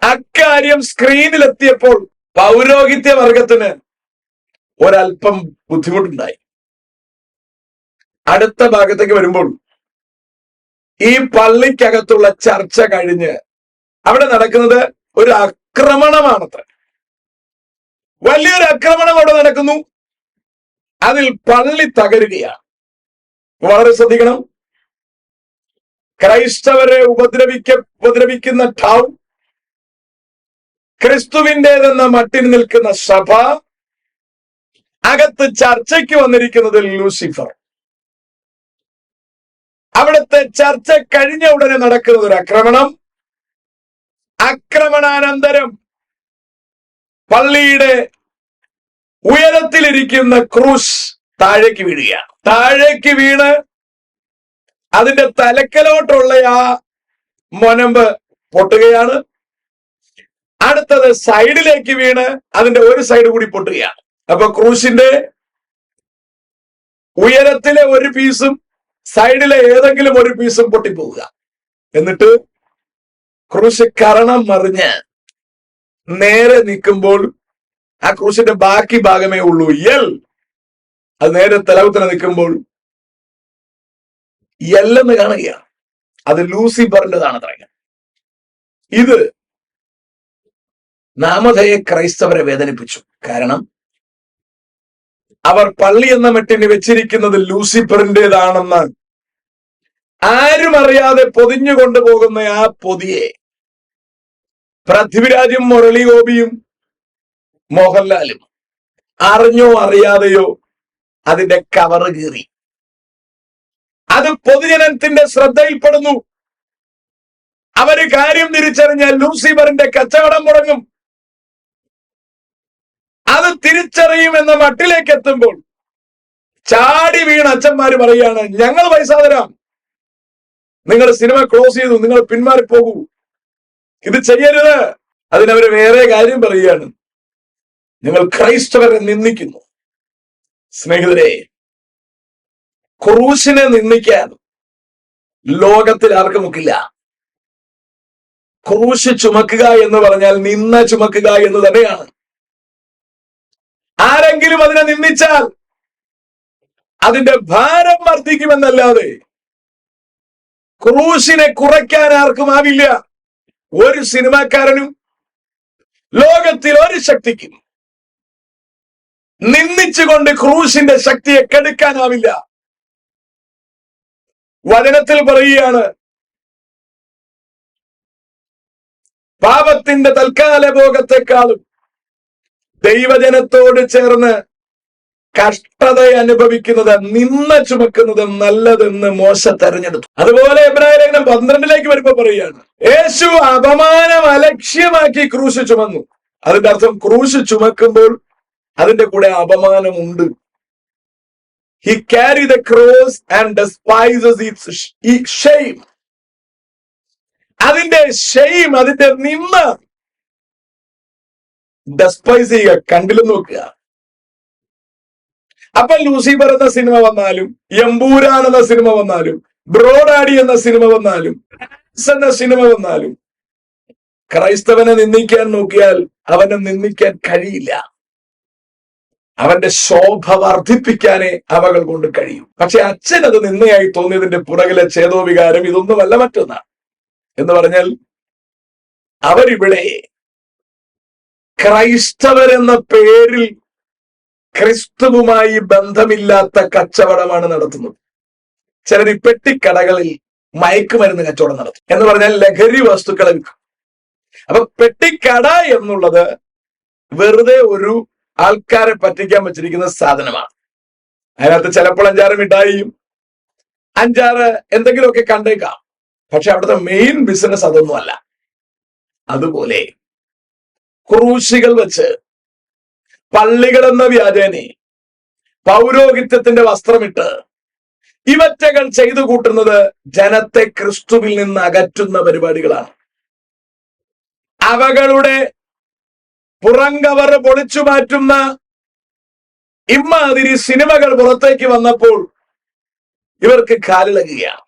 അക്കാര്യം സ്ക്രീനിലെത്തിയപ്പോൾ പൗരോഹിത്യ വർഗത്തിന് ഒരല്പം ബുദ്ധിമുട്ടുണ്ടായി. അടുത്ത ഭാഗത്തേക്ക് വരുമ്പോൾ ഈ പള്ളിക്കകത്തുള്ള ചർച്ച കഴിഞ്ഞ് അവിടെ നടക്കുന്നത് ഒരു ആക്രമണമാണത്ര. വലിയൊരു ആക്രമണം അവിടെ നടക്കുന്നു. അതിൽ പള്ളി തകരുകയാണ്. വളരെ ശ്രദ്ധിക്കണം. ക്രൈസ്തവരെ ഉപദ്രവിക്കുന്ന ടൗൺ, ക്രിസ്തുവിൻ്റെതെന്ന മട്ടിൽ നിൽക്കുന്ന സഭ, അകത്ത് ചർച്ചയ്ക്ക് വന്നിരിക്കുന്നത് ലൂസിഫർ. അവിടുത്തെ ചർച്ച കഴിഞ്ഞ ഉടനെ നടക്കുന്നത് ഒരു ആക്രമണം. ആക്രമണാനന്തരം പള്ളിയുടെ ഉയരത്തിലിരിക്കുന്ന ക്രൂശ് താഴേക്ക് വീഴുകയാണ്. താഴേക്ക് വീണ് അതിന്റെ തലക്കലോട്ടുള്ള ആ മൊനമ്പ് പൊട്ടുകയാണ്. അടുത്തത് സൈഡിലേക്ക് വീണ് അതിന്റെ ഒരു സൈഡ് കൂടി പൊട്ടുകയാണ്. അപ്പൊ ക്രൂശിന്റെ ഉയരത്തിലെ ഒരു പീസും സൈഡിലെ ഏതെങ്കിലും ഒരു പീസും പൊട്ടിപ്പോവുക. എന്നിട്ട് ക്രൂശ് കരണം മറിഞ്ഞ് നേരെ നിൽക്കുമ്പോൾ ആ ക്രൂശിന്റെ ബാക്കി ഭാഗമേ ഉള്ളൂ. അത് നേരെ തലകുത്തനെ നിൽക്കുമ്പോൾ എല്ലെന്ന് കാണുകയാണ്. അത് ലൂസിഫറിൻ്റെതാണ് അത്രയും. ഇത് നാമധേയ ക്രൈസ്തവരെ വേദനിപ്പിച്ചു. കാരണം അവർ പള്ളി എന്ന മട്ടിന് വെച്ചിരിക്കുന്നത് ലൂസിഫറിൻ്റെതാണെന്ന് ആരും അറിയാതെ പൊതിഞ്ഞു കൊണ്ടുപോകുന്ന ആ പൊതിയെ പൃഥ്വിരാജും മുരളി ഗോപിയും മോഹൻലാലും അറിഞ്ഞോ അറിയാതെയോ അതിന്റെ കവറ് കീറി. അത് പൊതുജനത്തിന്റെ ശ്രദ്ധയിൽപ്പെടുന്നു. അവര് കാര്യം തിരിച്ചറിഞ്ഞാൽ ലൂസിഫറിന്റെ കച്ചവടം മുടങ്ങും. അത് തിരിച്ചറിയുമെന്ന മട്ടിലേക്ക് എത്തുമ്പോൾ ചാടി വീണ അച്ഛന്മാര് പറയാണ്, ഞങ്ങൾ പൈസ തരാം, നിങ്ങൾ സിനിമ ക്ലോസ് ചെയ്തു, നിങ്ങൾ പിന്മാറിപ്പോകൂ, ഇത് ചെയ്യരുത്. അതിനവര് വേറെ കാര്യം പറയുകയാണ്, നിങ്ങൾ ക്രൈസ്തവരെ നിന്ദിക്കുന്നു. സ്നേഹിതരെ, ക്രൂശിനെ നിന്ദിക്കാൻ ലോകത്തിൽ ആർക്കും ഒക്കില്ല. ക്രൂശ് ചുമക്കുക എന്ന് പറഞ്ഞാൽ നിന്ന ചുമക്കുക എന്ന് തന്നെയാണ്. ആരെങ്കിലും അതിനെ നിന്ദിച്ചാൽ അതിന്റെ ഭാരം വർദ്ധിക്കുമെന്നല്ലാതെ ക്രൂശിനെ കുറയ്ക്കാൻ ആർക്കും ആവില്ല. ഒരു സിനിമാക്കാരനും ലോകത്തിൽ ഒരു ശക്തിക്കും നിന്ദിച്ചുകൊണ്ട് ക്രൂശിന്റെ ശക്തിയെ കെടുക്കാനാവില്ല. വചനത്തിൽ പറയുകയാണ്, പാപത്തിന്റെ തൽക്കാല ഭോഗത്തെക്കാളും ദൈവജനത്തോട് ചേർന്ന് കഷ്ടത അനുഭവിക്കുന്നത്, നിന്ന ചുമക്കുന്നത് നല്ലതെന്ന് മോശ തെരഞ്ഞെടുത്തു. അതുപോലെ എബ്രായലേഖനം 12 വരുമ്പോ പറയുകയാണ്, യേശു അപമാനം അലക്ഷ്യമാക്കി ക്രൂശ് ചുമന്നു. അതിന്റെ അർത്ഥം ക്രൂശ് ചുമക്കുമ്പോൾ അതിന്റെ കൂടെ അപമാനമുണ്ട്. He carried the cross and despises its shame. അതിന്റെ ഷെയിം, അതിന്റെ നിന്ന ഡെസ്പൈസ് ചെയ്യുക, കണ്ടിലും നോക്കുക. അപ്പൊ ലൂസിഫർ എന്ന സിനിമ വന്നാലും, എമ്പൂരാൻ എന്ന സിനിമ വന്നാലും, ബ്രോഡാഡി എന്ന സിനിമ വന്നാലും, എന്ന സിനിമ വന്നാലും, ക്രൈസ്തവനെ നിന്ദിക്കാൻ നോക്കിയാൽ അവനെ നിന്ദിക്കാൻ കഴിയില്ല. അവന്റെ ശോഭ വർദ്ധിപ്പിക്കാനേ അവകൾ കൊണ്ട് കഴിയും. പക്ഷെ അച്ഛൻ അത് നിന്നയായി തോന്നിയതിന്റെ പുറകിലെ ചേതോവികാരം ഇതൊന്നുമല്ല, മറ്റൊന്നാണ്. എന്ന് പറഞ്ഞാൽ അവരിവിടെ ക്രൈസ്തവരെന്ന പേരിൽ ക്രിസ്തുവുമായി ബന്ധമില്ലാത്ത കച്ചവടമാണ് നടത്തുന്നത്. ചിലർ ഈ പെട്ടിക്കടകളിൽ മയക്കുമരുന്ന് കച്ചവടം നടത്തും. എന്ന് പറഞ്ഞാൽ ലഹരി വസ്തുക്കളെ വിൽക്കും. അപ്പൊ പെട്ടിക്കട എന്നുള്ളത് വെറുതെ ഒരു ആൾക്കാരെ പറ്റിക്കാൻ വെച്ചിരിക്കുന്ന സാധനമാണ്. അതിനകത്ത് ചിലപ്പോൾ 5-6 മിഠായിയും 5-6 എന്തെങ്കിലുമൊക്കെ കണ്ടേക്കാം. പക്ഷെ അവിടുത്തെ മെയിൻ ബിസിനസ് അതൊന്നുമല്ല. അതുപോലെ ക്രൂശികൾ വെച്ച് പള്ളികൾ എന്ന വ്യാജേനെ പൗരോഹിത്യത്തിന്റെ വസ്ത്രമിട്ട് ഇവറ്റകൾ ചെയ്തു കൂട്ടുന്നത് ജനത്തെ ക്രിസ്തുവിൽ നിന്ന് അകറ്റുന്ന പരിപാടികളാണ്. അവകളുടെ പുറംകവർ പൊളിച്ചു മാറ്റുന്ന ഇമ്മാതിരി സിനിമകൾ പുറത്തേക്ക് വന്നപ്പോൾ ഇവർക്ക് കാലിളകുകയാണ്.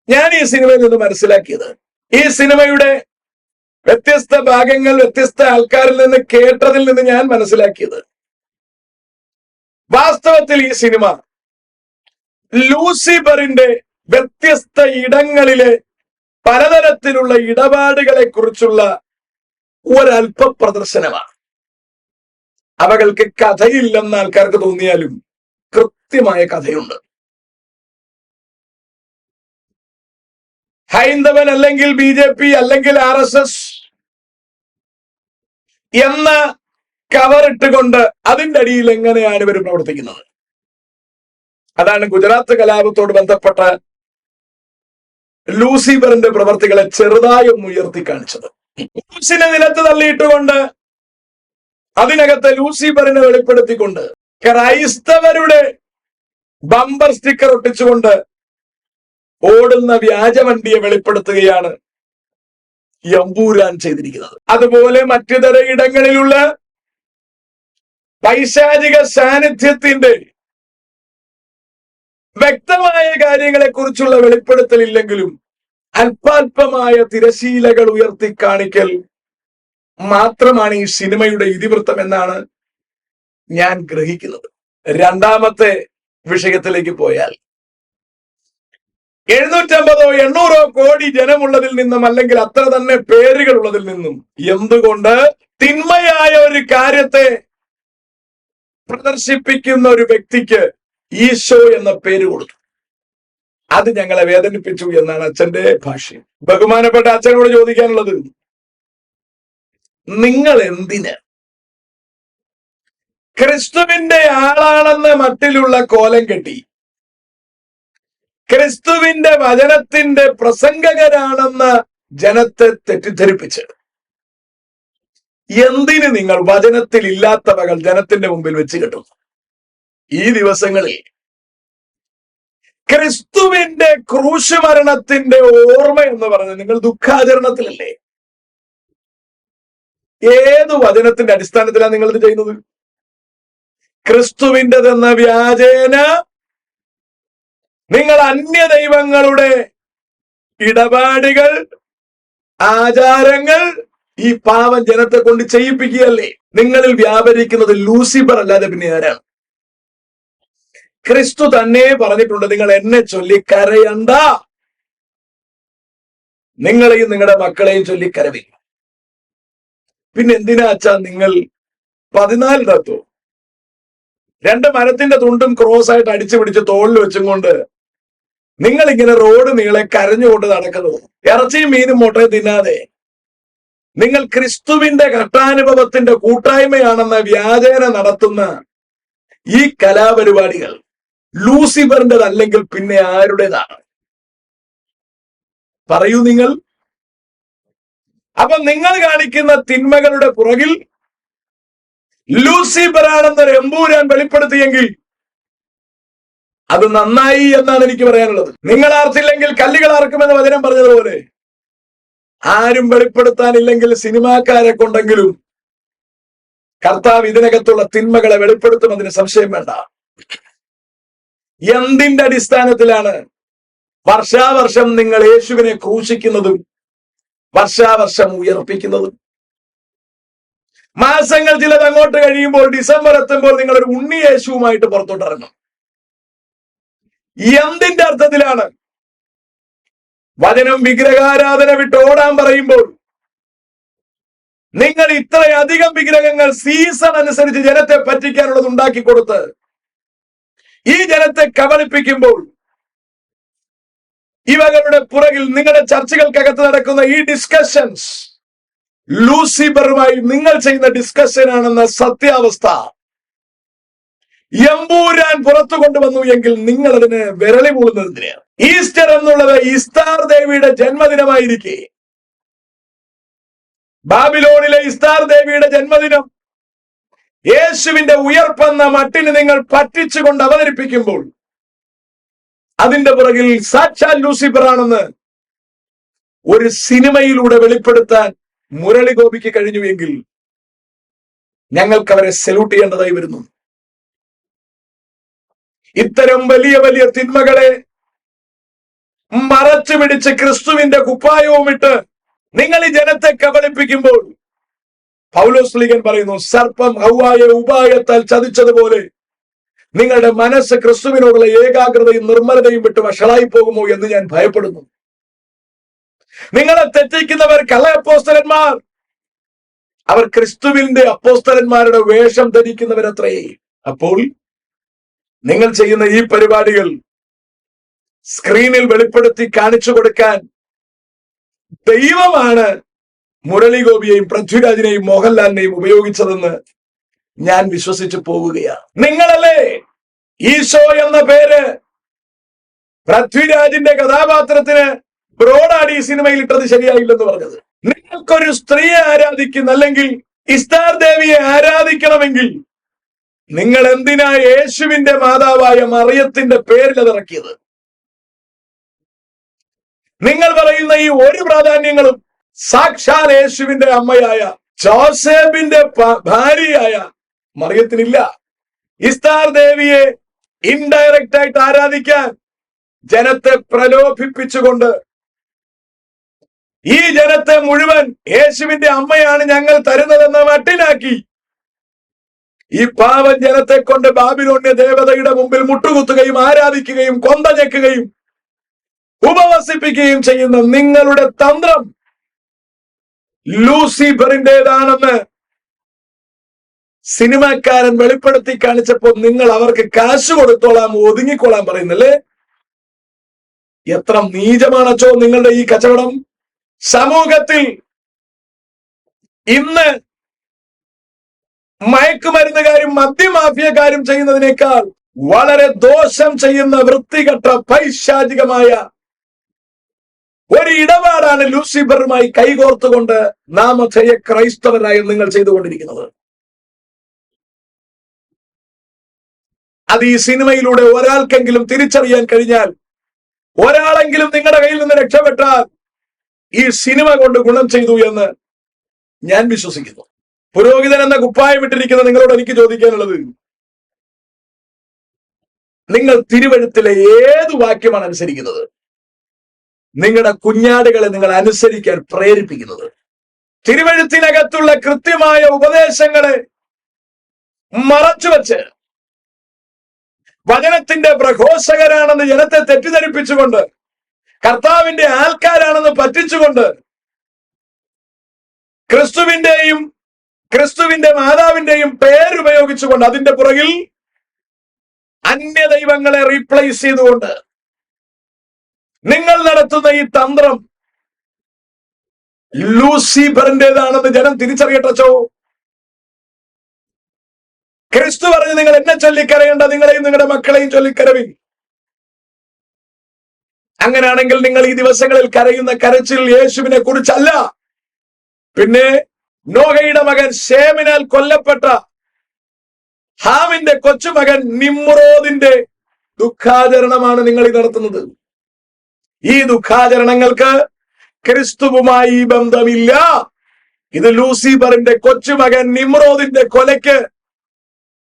ഞാൻ ഈ സിനിമയിൽ നിന്ന് മനസ്സിലാക്കിയത്, ഈ സിനിമയുടെ വ്യത്യസ്ത ഭാഗങ്ങൾ വ്യത്യസ്ത ആൾക്കാരിൽ നിന്ന് കേട്ടതിൽ നിന്ന് ഞാൻ മനസ്സിലാക്കിയത്, വാസ്തവത്തിൽ ഈ സിനിമ ലൂസിഫറിന്റെ വ്യത്യസ്ത ഇടങ്ങളിലെ പലതരത്തിലുള്ള ഇടപാടുകളെ കുറിച്ചുള്ള ഒരല്പ പ്രദർശനമാണ്. അവകൾക്ക് കഥയില്ലെന്ന് ആൾക്കാർക്ക് തോന്നിയാലും കൃത്യമായ കഥയുണ്ട്. ഹൈന്ദവൻ അല്ലെങ്കിൽ BJP അല്ലെങ്കിൽ RSS എന്ന കവറിട്ടുകൊണ്ട് അതിന്റെ അടിയിൽ എങ്ങനെയാണ് ഇവർ പ്രവർത്തിക്കുന്നത്? അതാണ് ഗുജറാത്ത് കലാപത്തോട് ബന്ധപ്പെട്ട ലൂസിഫറിന്റെ പ്രവർത്തികളെ ചെറുതായി ഒന്ന് ഉയർത്തി കാണിച്ചത്. ക്രൂശിനെ നിലത്ത് തള്ളിയിട്ടുകൊണ്ട് അതിനകത്ത് ലൂസിഫറിനെ വെളിപ്പെടുത്തിക്കൊണ്ട് ക്രൈസ്തവരുടെ ബമ്പർ സ്റ്റിക്കർ ഒട്ടിച്ചുകൊണ്ട് ഓടുന്ന വ്യാജവണ്ടിയെ വെളിപ്പെടുത്തുകയാണ് എമ്പൂരാൻ ചെയ്തിരിക്കുന്നത്. അതുപോലെ മറ്റു തരയിടങ്ങളിലുള്ള പൈശാചിക സാന്നിധ്യത്തിന്റെ വ്യക്തമായ കാര്യങ്ങളെ കുറിച്ചുള്ള വെളിപ്പെടുത്തലില്ലെങ്കിലും അല്പാൽപമായ തിരശീലകൾ ഉയർത്തി കാണിക്കൽ മാത്രമാണ് ഈ സിനിമയുടെ ഇതിവൃത്തം എന്നാണ് ഞാൻ ഗ്രഹിക്കുന്നത്. രണ്ടാമത്തെ വിഷയത്തിലേക്ക് പോയാൽ 750-800 കോടി ജനമുള്ളതിൽ നിന്നും അല്ലെങ്കിൽ അത്ര തന്നെ പേരുകൾ ഉള്ളതിൽ നിന്നും എന്തുകൊണ്ട് തിന്മയായ ഒരു കാര്യത്തെ പ്രദർശിപ്പിക്കുന്ന ഒരു വ്യക്തിക്ക് ഈശോ എന്ന പേര് കൊടുത്തു? അത് ഞങ്ങളെ വേദനിപ്പിച്ചു എന്നാണ് അച്ഛന്റെ ഭാഷ്യം. ബഹുമാനപ്പെട്ട അച്ഛനോട് ചോദിക്കാനുള്ളത്, നിങ്ങൾ എന്തിന് ക്രിസ്തുവിന്റെ ആളാണെന്ന് മട്ടിലുള്ള കോലം കെട്ടി ക്രിസ്തുവിന്റെ വചനത്തിന്റെ പ്രസംഗകരാണെന്ന് ജനത്തെ തെറ്റിദ്ധരിപ്പിച്ച് എന്തിന് നിങ്ങൾ വചനത്തിൽ ഇല്ലാത്തവകൾ ജനത്തിന്റെ മുമ്പിൽ വെച്ച് കെട്ടുന്നു? ഈ ദിവസങ്ങളിൽ ക്രിസ്തുവിന്റെ ക്രൂശ് മരണത്തിന്റെ ഓർമ്മ എന്ന് പറഞ്ഞ് നിങ്ങൾ ദുഃഖാചരണത്തിലല്ലേ? ഏത് വചനത്തിന്റെ അടിസ്ഥാനത്തിലാണ് നിങ്ങൾ ഇത് ചെയ്യുന്നത്? ക്രിസ്തുവിൻ്റെതെന്ന വ്യാജേന നിങ്ങൾ അന്യ ദൈവങ്ങളുടെ ഇടപാടുകൾ, ആചാരങ്ങൾ ഈ പാവം ജനത്തെ കൊണ്ട് ചെയ്യിപ്പിക്കുകയല്ലേ? നിങ്ങളിൽ വ്യാപരിക്കുന്നത് ലൂസിഫർ അല്ലാതെ പിന്നെ ആരാണ്? ക്രിസ്തു തന്നെ പറഞ്ഞിട്ടുണ്ട്, നിങ്ങൾ എന്നെ ചൊല്ലി കരയണ്ട, നിങ്ങളെയും നിങ്ങളുടെ മക്കളെയും ചൊല്ലി കരവില്ല. പിന്നെ എന്തിനാ അച്ഛാ നിങ്ങൾ 14 2 മരത്തിന്റെ തുണ്ടും ക്രോസ് ആയിട്ട് അടിച്ചു പിടിച്ച് തോളിൽ വെച്ചും കൊണ്ട് നിങ്ങൾ ഇങ്ങനെ റോഡ് നീളെ കരഞ്ഞുകൊണ്ട് നടക്കുന്നത്? ഇറച്ചിയും മീനും മുട്ടയും തിന്നാതെ നിങ്ങൾ ക്രിസ്തുവിന്റെ ഘട്ടാനുഭവത്തിന്റെ കൂട്ടായ്മയാണെന്ന വ്യാജേന നടത്തുന്ന ഈ കലാപരിപാടികൾ ലൂസിഫറിൻ്റെതല്ലെങ്കിൽ പിന്നെ ആരുടേതാണ്? പറയൂ നിങ്ങൾ. അപ്പൊ നിങ്ങൾ കാണിക്കുന്ന തിന്മകളുടെ പുറകിൽ ലൂസിഫറാണെന്ന് എമ്പൂരാൻ വെളിപ്പെടുത്തിയെങ്കിൽ അത് നന്നായി എന്നാണ് എനിക്ക് പറയാനുള്ളത്. നിങ്ങൾ ആർത്തില്ലെങ്കിൽ കല്ലുകൾ ആർക്കുമെന്ന് വചനം പറഞ്ഞതുപോലെ ആരും വെളിപ്പെടുത്താനില്ലെങ്കിൽ സിനിമാക്കാരെ കൊണ്ടെങ്കിലും കർത്താവ് ഇതിനകത്തുള്ള തിന്മകളെ വെളിപ്പെടുത്തുമെന്നതിന് സംശയം വേണ്ട. എന്തിന്റെ അടിസ്ഥാനത്തിലാണ് വർഷാവർഷം നിങ്ങൾ യേശുവിനെ ക്രൂശിക്കുന്നതും വർഷാവർഷം ഉയർപ്പിക്കുന്നതും? മാസങ്ങൾ ചിലത് അങ്ങോട്ട് കഴിയുമ്പോൾ ഡിസംബർ എത്തുമ്പോൾ നിങ്ങൾ ഒരു ഉണ്ണി യേശുവുമായിട്ട് പുറത്തോട്ടിറങ്ങും. എന്തിന്റെ അർത്ഥത്തിലാണ്? വചനം വിഗ്രഹാരാധന വിട്ട് ഓടാൻ പറയുമ്പോൾ നിങ്ങൾ ഇത്രയധികം വിഗ്രഹങ്ങൾ സീസൺ അനുസരിച്ച് ജനത്തെ പറ്റിക്കാനുള്ളത് ഉണ്ടാക്കി കൊടുത്ത് ഈ ജനത്തെ കബളിപ്പിക്കുമ്പോൾ ഇവകളുടെ പുറകിൽ നിങ്ങളുടെ ചർച്ചകൾക്കകത്ത് നടക്കുന്ന ഈ ഡിസ്കഷൻസ് ലൂസിഫറുമായി നിങ്ങൾ ചെയ്യുന്ന ഡിസ്കഷൻ ആണെന്ന സത്യാവസ്ഥ എമ്പൂരാൻ പുറത്തു കൊണ്ടുവന്നു എങ്കിൽ നിങ്ങൾ അതിന് വിരളി മൂളുന്നതിനാണ്. ഈസ്റ്റർ എന്നുള്ളത് ഇസ്താർ ദേവിയുടെ ജന്മദിനമായിരിക്കെ ബാബിലോണിലെ ഇസ്താർ ദേവിയുടെ ജന്മദിനം യേശുവിന്റെ ഉയർപ്പെന്ന മട്ടിന് നിങ്ങൾ പറ്റിച്ചുകൊണ്ട് അവതരിപ്പിക്കുമ്പോൾ അതിന്റെ പുറകിൽ സാക്ഷാൽ ലൂസിഫർ ആണെന്ന് ഒരു സിനിമയിലൂടെ വെളിപ്പെടുത്താൻ മുരളി ഗോപിക്ക് കഴിഞ്ഞുവെങ്കിൽ ഞങ്ങൾക്ക് അവരെ സല്യൂട്ട് ചെയ്യേണ്ടതായി വരുന്നു. ഇത്തരം വലിയ വലിയ തിന്മകളെ മറച്ചു പിടിച്ച് ക്രിസ്തുവിന്റെ കുപ്പായവും ഇട്ട് നിങ്ങൾ ഈ ജനത്തെ കബളിപ്പിക്കുമ്പോൾ പൗലോസ് ശ്ലീഹൻ പറയുന്നു, സർപ്പം ഹവ്വായെ ഉപായത്താൽ ചതിച്ചതുപോലെ നിങ്ങളുടെ മനസ്സ് ക്രിസ്തുവിനോടുള്ള ഏകാഗ്രതയും നിർമ്മലതയും വിട്ട് വഷളായി പോകുമോ എന്ന് ഞാൻ ഭയപ്പെടുന്നു. നിങ്ങളെ തെറ്റിക്കുന്നവർ കള്ള അപ്പോസ്തലന്മാർ, അവർ ക്രിസ്തുവിന്റെ അപ്പോസ്തലന്മാരുടെ വേഷം ധരിക്കുന്നവരത്രേ. അപ്പോൾ നിങ്ങൾ ചെയ്യുന്ന ഈ പരിപാടികൾ സ്ക്രീനിൽ വെളിപ്പെടുത്തി കാണിച്ചു കൊടുക്കാൻ ദൈവമാണ് മുരളി ഗോപിയെയും പൃഥ്വിരാജിനെയും മോഹൻലാലിനെയും ഉപയോഗിച്ചതെന്ന് ഞാൻ വിശ്വസിച്ചു പോവുകയാണ്. നിങ്ങളല്ലേ ഈശോ എന്ന പേര് പൃഥ്വിരാജിന്റെ കഥാപാത്രത്തിന് ബ്രോഡാടി സിനിമയിൽ ഇട്ടത് ശരിയായില്ലെന്ന് പറഞ്ഞത്? നിങ്ങൾക്കൊരു സ്ത്രീയെ ആരാധിക്കുന്ന, അല്ലെങ്കിൽ ഇസ്താർ ദേവിയെ ആരാധിക്കണമെങ്കിൽ നിങ്ങൾ എന്തിനാ യേശുവിന്റെ മാതാവായ മറിയത്തിന്റെ പേരിൽ അതിറക്കിയത്? നിങ്ങൾ പറയുന്ന ഈ ഒരു പ്രാധാന്യങ്ങളും സാക്ഷാൽ യേശുവിന്റെ അമ്മയായ ജോസഫിന്റെ ഭാര്യയായ മറിയത്തിനില്ല. ഇസ്താർ ദേവിയെ ഇൻഡയറക്റ്റ് ആയിട്ട് ആരാധിക്കാൻ ജനത്തെ പ്രലോഭിപ്പിച്ചുകൊണ്ട് ഈ ജനത്തെ മുഴുവൻ യേശുവിന്റെ അമ്മയാണ് ഞങ്ങൾ തരുന്നതെന്ന മട്ടിനാക്കി ഈ പാവൻ ജനത്തെ കൊണ്ട് ബാബിലോണ്യ ദേവതയുടെ മുമ്പിൽ മുട്ടുകുത്തുകയും ആരാധിക്കുകയും കൊന്തഞ്ഞെക്കുകയും ഉപവസിപ്പിക്കുകയും ചെയ്യുന്ന നിങ്ങളുടെ തന്ത്രം ലൂസിഫറിന്റേതാണെന്ന് സിനിമാക്കാരൻ വെളിപ്പെടുത്തി കാണിച്ചപ്പോൾ നിങ്ങൾ അവർക്ക് കാശ് കൊടുത്തോളാം, ഒതുങ്ങിക്കൊള്ളാൻ പറയുന്നല്ലേ? എത്ര നീചമാണച്ചോ നിങ്ങളുടെ ഈ കച്ചവടം! സമൂഹത്തിൽ ഇന്ന് മയക്കുമരുന്നുകാരും മദ്യമാഫിയക്കാരും ചെയ്യുന്നതിനേക്കാൾ വളരെ ദോഷം ചെയ്യുന്ന വൃത്തികെട്ട പൈശാചികമായ ഒരു ഇടപാടാണ് ലൂസിഫറുമായി കൈകോർത്തുകൊണ്ട് നാമധേയ ക്രൈസ്തവരായി നിങ്ങൾ ചെയ്തുകൊണ്ടിരിക്കുന്നത്. അത് ഈ സിനിമയിലൂടെ ഒരാൾക്കെങ്കിലും തിരിച്ചറിയാൻ കഴിഞ്ഞാൽ, ഒരാളെങ്കിലും നിങ്ങളുടെ കയ്യിൽ നിന്ന് രക്ഷപ്പെട്ടാൽ ഈ സിനിമ കൊണ്ട് ഗുണം ചെയ്തു എന്ന് ഞാൻ വിശ്വസിക്കുന്നു. പുരോഹിതൻ എന്ന കുപ്പായം ഇട്ടിരിക്കുന്ന നിങ്ങളോട് എനിക്ക് ചോദിക്കാനുള്ളത്, നിങ്ങൾ തിരുവഴുത്തിലെ ഏത് വാക്യമാണ് അനുസരിക്കുന്നത്? നിങ്ങളുടെ കുഞ്ഞാടുകളെ നിങ്ങൾ അനുസരിക്കാൻ പ്രേരിപ്പിക്കുന്നത്? തിരുവഴുത്തിനകത്തുള്ള കൃത്യമായ ഉപദേശങ്ങളെ മറച്ചുവെച്ച് വചനത്തിന്റെ പ്രഘോഷകരാണെന്ന് ജനത്തെ തെറ്റിദ്ധരിപ്പിച്ചുകൊണ്ട്, കർത്താവിന്റെ ആൾക്കാരാണെന്ന് പറ്റിച്ചുകൊണ്ട്, ക്രിസ്തുവിന്റെ മാതാവിന്റെയും പേരുപയോഗിച്ചുകൊണ്ട് അതിന്റെ പുറകിൽ അന്യ ദൈവങ്ങളെ റീപ്ലേസ് ചെയ്തുകൊണ്ട് നിങ്ങൾ നടത്തുന്ന ഈ തന്ത്രം ലൂസിഫറിന്റേതാണെന്ന് ജനം തിരിച്ചറിയട്ടോ. ക്രിസ്തു പറഞ്ഞ് നിങ്ങൾ എന്നെ ചൊല്ലിക്കരയേണ്ട, നിങ്ങളെയും നിങ്ങളുടെ മക്കളെയും ചൊല്ലിക്കരവിൻ. അങ്ങനെയാണെങ്കിൽ നിങ്ങൾ ഈ ദിവസങ്ങളിൽ കരയുന്ന കരച്ചിൽ യേശുവിനെ കുറിച്ചല്ല, പിന്നെ നോഹയുടെ മകൻ ശേമിനാൽ കൊല്ലപ്പെട്ട ഹാമിന്റെ കൊച്ചുമകൻ നിമ്രോദിന്റെ ദുഃഖാചരണമാണ് നിങ്ങൾ ഈ നടത്തുന്നത്. ഈ ദുഃഖാചരണങ്ങൾക്ക് ക്രിസ്തുവുമായി ബന്ധമില്ല. ഇത് ലൂസിഫറിന്റെ കൊച്ചുമകൻ നിമ്രോദിന്റെ കൊലയ്ക്ക്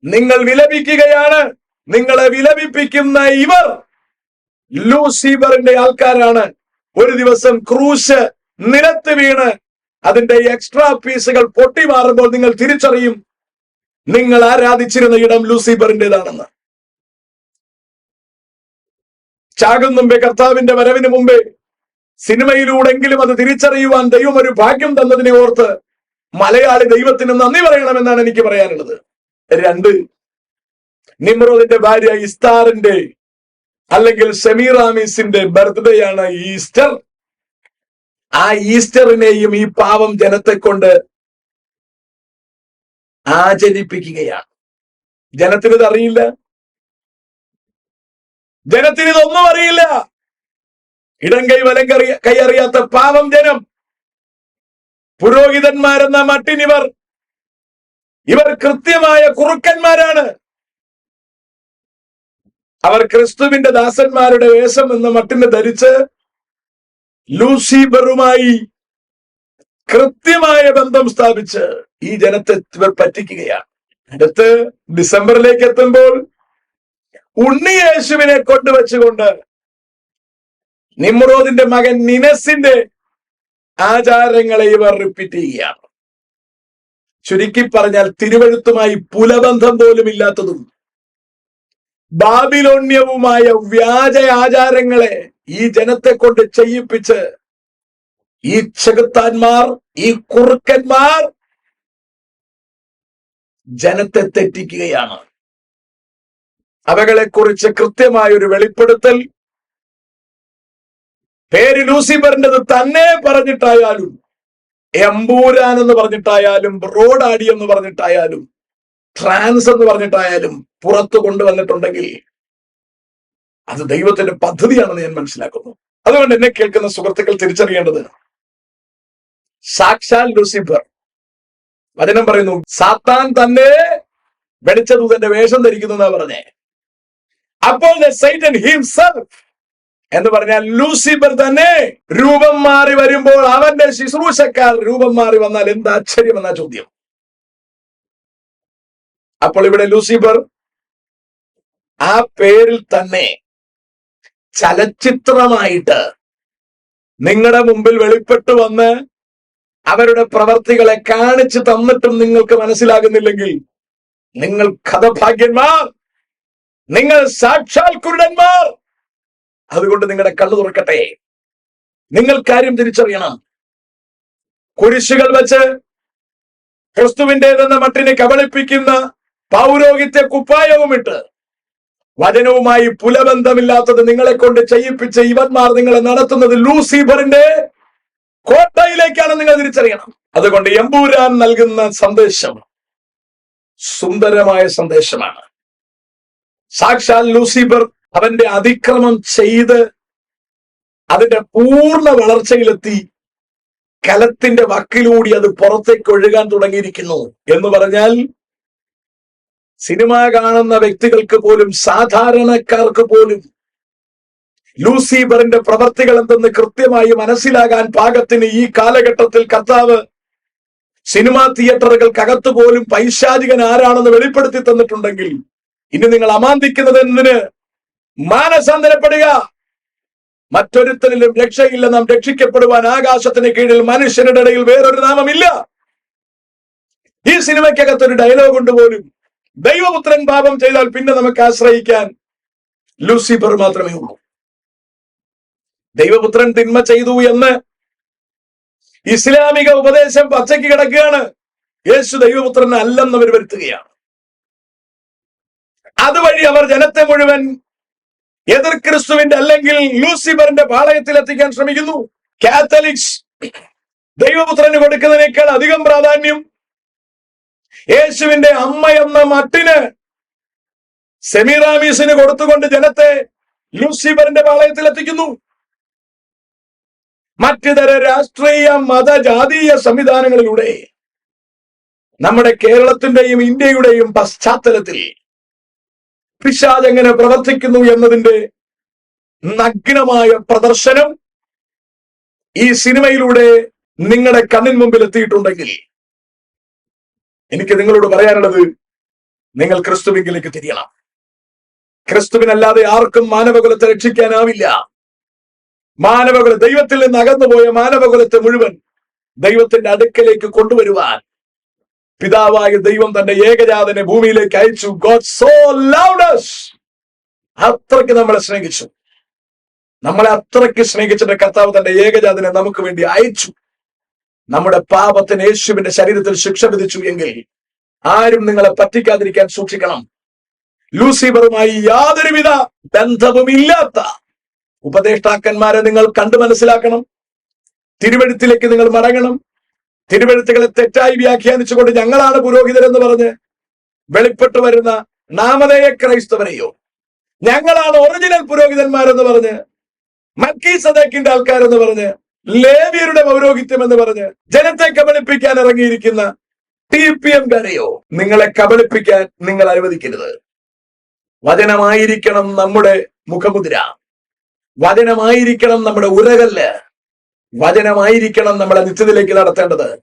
നിങ്ങൾ വിലപിക്കുകയാണ്. നിങ്ങളെ വിലപിപ്പിക്കുന്ന ഇവർ ലൂസിഫറിന്റെ ആൾക്കാരാണ്. ഒരു ദിവസം ക്രൂശ് നിലത്ത് വീണ് അതിന്റെ എക്സ്ട്രാ പീസുകൾ പൊട്ടി മാറുമ്പോൾ നിങ്ങൾ തിരിച്ചറിയും നിങ്ങൾ ആരാധിച്ചിരുന്ന ഇടം ലൂസിഫറിന്റേതാണെന്ന്. ചാകും മുമ്പേ, കർത്താവിന്റെ വരവിന് മുമ്പേ സിനിമയിലൂടെങ്കിലും അത് തിരിച്ചറിയുവാൻ ദൈവം ഒരു ഭാഗ്യം തന്നതിനെ ഓർത്ത് മലയാളി ദൈവത്തിന് നന്ദി പറയണമെന്നാണ് എനിക്ക് പറയാനുള്ളത്. 2, നിമ്രോദിന്റെ ഭാര്യ ഇസ്താറിന്റെ അല്ലെങ്കിൽ സെമീറാമീസിന്റെ ബർത്ത്ഡേ ആണ് ഈസ്റ്റർ. ആ ഈസ്റ്ററിനെയും ഈ പാവം ജനത്തെ കൊണ്ട് ആചരിപ്പിക്കുകയാണ്. ജനത്തിനിത് അറിയില്ല, ജനത്തിനിതൊന്നും അറിയില്ല. ഇടം കൈ വലം കൈ അറിയാത്ത പാവം ജനം, പുരോഹിതന്മാരെന്ന മട്ടിനിവർ കൃത്യമായ കുറുക്കന്മാരാണ്. അവർ ക്രിസ്തുവിന്റെ ദാസന്മാരുടെ വേഷം എന്ന മട്ടിന് ധരിച്ച് ലൂസിഫറുമായി കൃത്യമായ ബന്ധം സ്ഥാപിച്ച് ഈ ജനത്തെ ഇവർ പറ്റിക്കുകയാണ്. അടുത്ത് ഡിസംബറിലേക്ക് എത്തുമ്പോൾ ഉണ്ണി യേശുവിനെ കൊണ്ടുവച്ചുകൊണ്ട് നിമ്രോദിന്റെ മകൻ നിനസിന്റെ ആചാരങ്ങളെ ഇവർ റിപ്പീറ്റ് ചെയ്യുകയാണ്. ചുരുക്കി പറഞ്ഞാൽ തിരുവഴുത്തുമായി പുലബന്ധം പോലും ഇല്ലാത്തതും ബാബിലോണ്യവുമായ വ്യാജ ആചാരങ്ങളെ ഈ ജനത്തെ കൊണ്ട് ചെയ്യിപ്പിച്ച് ഈ ചെകുത്താന്മാർ, ഈ കുറുക്കന്മാർ ജനത്തെ തെറ്റിക്കുകയാണ്. അവകളെക്കുറിച്ച് കൃത്യമായ ഒരു വെളിപ്പെടുത്തൽ പേര് ലൂസിഫറിൻ്റെത് തന്നെ പറഞ്ഞിട്ടായാലും, എമ്പൂരാൻ എന്ന് പറഞ്ഞിട്ടായാലും, ബ്രോഡാഡി എന്ന് പറഞ്ഞിട്ടായാലും, ട്രാൻസ് എന്ന് പറഞ്ഞിട്ടായാലും പുറത്തു കൊണ്ടുവന്നിട്ടുണ്ടെങ്കിൽ അത് ദൈവത്തിന്റെ പദ്ധതിയാണെന്ന് ഞാൻ മനസ്സിലാക്കുന്നു. അതുകൊണ്ട് എന്നെ കേൾക്കുന്ന സുഹൃത്തുക്കൾ തിരിച്ചറിയേണ്ടത്, സാക്ഷാൽ ലൂസിഫർ, വചനം പറയുന്നു, സാത്താൻ തന്നെ വെളിച്ചദൂതന്റെ വേഷം ധരിക്കുന്നു എന്നാ പറഞ്ഞേ. അപ്പോൾ സൈറ്റൻ ഹിംസെൽഫ് എന്ന് പറഞ്ഞാൽ ലൂസിഫർ തന്നെ രൂപം മാറി വരുമ്പോൾ അവന്റെ ശുശ്രൂഷക്കാർ രൂപം മാറി വന്നാൽ എന്ത് ആശ്ചര്യം എന്നാ ചോദ്യം. അപ്പോൾ ഇവിടെ ലൂസിഫർ ആ പേരിൽ തന്നെ ചലച്ചിത്രമായിട്ട് നിങ്ങളുടെ മുമ്പിൽ വെളിപ്പെട്ടു വന്ന് അവരുടെ പ്രവർത്തികളെ കാണിച്ചു തന്നിട്ടും നിങ്ങൾക്ക് മനസ്സിലാകുന്നില്ലെങ്കിൽ നിങ്ങൾ ഹതഭാഗ്യന്മാർ, നിങ്ങൾ സാക്ഷാൽ കുരുടന്മാർ. അതുകൊണ്ട് നിങ്ങളുടെ കണ്ണു തുറക്കട്ടെ. നിങ്ങൾ കാര്യം തിരിച്ചറിയണം. കുരിശുകൾ വെച്ച് ക്രിസ്തുവിൻ്റെതെന്ന മട്ടിനെ കബളിപ്പിക്കുന്ന പൗരോഹിത്യ കുപ്പായവുമിട്ട് വചനവുമായി പുലബന്ധമില്ലാത്തത് നിങ്ങളെ കൊണ്ട് ചെയ്യിപ്പിച്ച് ഇവന്മാർ നിങ്ങളെ നടത്തുന്നത് ലൂസിഫറിന്റെ കോട്ടയിലേക്കാണ്. നിങ്ങൾ തിരിച്ചറിയണം. അതുകൊണ്ട് എമ്പൂരാൻ നൽകുന്ന സന്ദേശം സുന്ദരമായ സന്ദേശമാണ്. സാക്ഷാൽ ലൂസിഫർ അവന്റെ അതിക്രമം ചെയ്ത് അതിന്റെ പൂർണ്ണ വളർച്ചയിലെത്തി കലത്തിന്റെ വക്കിലൂടി അത് പുറത്തേക്ക് ഒഴുകാൻ തുടങ്ങിയിരിക്കുന്നു എന്ന് പറഞ്ഞാൽ സിനിമ കാണുന്ന വ്യക്തികൾക്ക് പോലും, സാധാരണക്കാർക്ക് പോലും ലൂസിഫറിന്റെ പ്രവർത്തികൾ എന്തെന്ന് കൃത്യമായി മനസ്സിലാകാൻ പാകത്തിന് ഈ കാലഘട്ടത്തിൽ കർത്താവ് സിനിമാ തിയേറ്ററുകൾക്കകത്ത് പോലും പൈശാചികൻ ആരാണെന്ന് വെളിപ്പെടുത്തി തന്നിട്ടുണ്ടെങ്കിൽ ഇനി നിങ്ങൾ അമാന്തിക്കുന്നത് എന്തിന്? മാനസാന്തരപ്പെടുക. മറ്റൊരുത്തരിലും രക്ഷയില്ല. നാം രക്ഷിക്കപ്പെടുവാൻ ആകാശത്തിന് കീഴിൽ മനുഷ്യരുടെ ഇടയിൽ വേറൊരു നാമമില്ല. ഈ സിനിമയ്ക്കകത്തൊരു ഡയലോഗ് ഉണ്ട് പോലും, ദൈവപുത്രൻ പാപം ചെയ്താൽ പിന്നെ നമുക്ക് ആശ്രയിക്കാൻ ലൂസിഫർ മാത്രമേ ഉള്ളൂ. ദൈവപുത്രൻ തിന്മ ചെയ്തു എന്ന് ഇസ്ലാമിക ഉപദേശം പച്ചയ്ക്ക് കിടക്കുകയാണ്. യേശു ദൈവപുത്രൻ അല്ലെന്ന് അവർ വരുത്തുകയാണ്. അതുവഴി അവർ ജനത്തെ മുഴുവൻ എതിർ ക്രിസ്തുവിന്റെ അല്ലെങ്കിൽ ലൂസിഫറിന്റെ പാളയത്തിൽ എത്തിക്കാൻ ശ്രമിക്കുന്നു. കാത്തലിക്സ് ദൈവപുത്രന് കൊടുക്കുന്നതിനേക്കാൾ അധികം പ്രാധാന്യം യേശുവിന്റെ അമ്മ എന്ന മട്ടിന് സെമിറാമീസിന് കൊടുത്തുകൊണ്ട് ജനത്തെ ലൂസിഫറിന്റെ പാളയത്തിൽ എത്തിക്കുന്നു. മറ്റിതര രാഷ്ട്രീയ മത ജാതീയ സംവിധാനങ്ങളിലൂടെ നമ്മുടെ കേരളത്തിന്റെയും ഇന്ത്യയുടെയും പശ്ചാത്തലത്തിൽ പിശാച് എങ്ങനെ പ്രവർത്തിക്കുന്നു എന്നതിന്റെ നഗ്നമായ പ്രദർശനം ഈ സിനിമയിലൂടെ നിങ്ങളുടെ കണ്ണിൻ മുമ്പിൽ എത്തിയിട്ടുണ്ടെങ്കിൽ എനിക്ക് നിങ്ങളോട് പറയാനുള്ളത്, നിങ്ങൾ ക്രിസ്തുവിലേക്ക് തിരിയണം. ക്രിസ്തുവിനല്ലാതെ ആർക്കും മാനവകുലത്തെ രക്ഷിക്കാനാവില്ല. മാനവകുല ദൈവത്തിൽ നിന്ന് അകന്നുപോയ മാനവകുലത്തെ മുഴുവൻ ദൈവത്തിന്റെ അടുക്കലേക്ക് കൊണ്ടുവരുവാൻ പിതാവായ ദൈവം തന്റെ ഏകജാതനെ ഭൂമിയിലേക്ക് അയച്ചു. God so loved us. അത്രയ്ക്ക് നമ്മളെ സ്നേഹിച്ചു. നമ്മളെ അത്രയ്ക്ക് സ്നേഹിച്ചിട്ട് കർത്താവ് തന്റെ ഏകജാതനെ നമുക്ക് വേണ്ടി അയച്ചു. നമ്മുടെ പാപത്തിന് യേശുവിന്റെ ശരീരത്തിൽ ശിക്ഷ വിധിച്ചു എങ്കിൽ ആരും നിങ്ങളെ പറ്റിക്കാതിരിക്കാൻ സൂക്ഷിക്കണം. ലൂസിഫറുമായി യാതൊരുവിധ ബന്ധവുമില്ലാത്ത ഉപദേഷ്ടാക്കന്മാരെ നിങ്ങൾ കണ്ടു മനസ്സിലാക്കണം. തിരുവെഴുത്തിലേക്ക് നിങ്ങൾ മടങ്ങണം. തിരുവെഴുത്തുകളെ തെറ്റായി വ്യാഖ്യാനിച്ചുകൊണ്ട് ഞങ്ങളാണ് പുരോഹിതരെന്ന് പറഞ്ഞ് വെളിപ്പെട്ടു വരുന്ന നാമധേയ ക്രൈസ്തവരെയോ, ഞങ്ങളാണ് ഒറിജിനൽ പുരോഹിതന്മാരെന്ന് പറഞ്ഞ് മൽക്കീസദേക്കിന്റെ ആൾക്കാരെന്ന് പറഞ്ഞ് ലേവ്യരുടെ പൗരോഹിത്യം എന്ന് പറഞ്ഞ് ജനത്തെ കബളിപ്പിക്കാൻ ഇറങ്ങിയിരിക്കുന്ന TPM-കാരെയോ നിങ്ങളെ കബളിപ്പിക്കാൻ നിങ്ങൾ അനുവദിക്കരുത്. വചനമായിരിക്കണം നമ്മുടെ മുഖമുദ്ര. വചനമായിരിക്കണം നമ്മുടെ ഉരകല്ല്. വചനമായിരിക്കണം നമ്മളെ നിത്യത്തിലേക്ക് നടത്തേണ്ടത്.